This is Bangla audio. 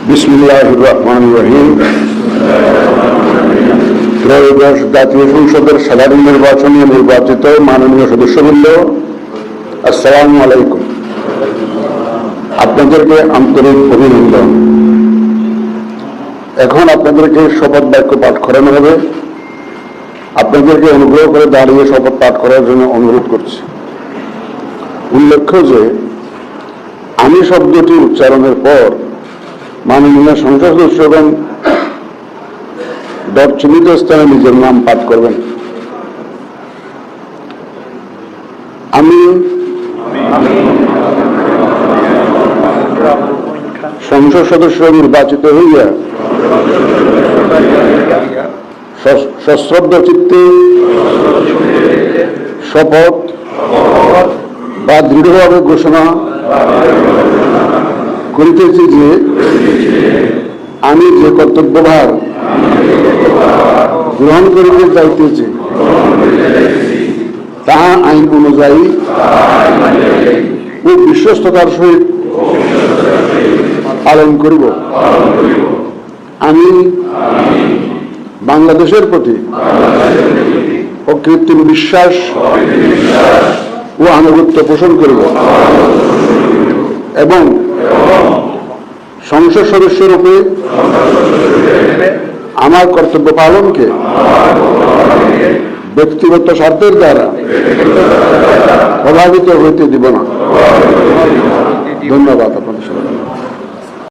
বিসমিল্লাহির রহমানির রহিম। ত্রয়োদশ জাতীয় সংসদের সাধারণ নির্বাচনে নির্বাচিত মাননীয় সদস্যবৃন্দ, আসসালামু আলাইকুম। আপনাদেরকে আন্তরিক অভিনন্দন। এখন আপনাদেরকে শপথ বাক্য পাঠ করানো হবে। আপনাদেরকে অনুগ্রহ করে দাঁড়িয়ে শপথ পাঠ করার জন্য অনুরোধ করছি। উল্লেখ্য যে আমি শব্দটি উচ্চারণের পর মাননীয় সংসদ সদস্যগণ চিহ্নিত স্থানে নিজের নাম পাঠ করবেন। আমি সংসদ সদস্য নির্বাচিত হইয়া সশ্রদ্ধ চিত্তে শপথ বা দৃঢ়ভাবে ঘোষণা করিতেছি যে আমি যে কর্তব্যভার গ্রহণ করিতে যাইতেছি তাহা আইন অনুযায়ী ও বিশ্বস্ততার সহিত পালন করিব। আমি বাংলাদেশের প্রতি অকৃত্রিম বিশ্বাস ও আনুগত্য পোষণ করিব এবং সংসদ সদস্য রূপে আমার কর্তব্য পালনকে ব্যক্তিগত স্বার্থের দ্বারা প্রভাবিত হইতে দিব না। ধন্যবাদ।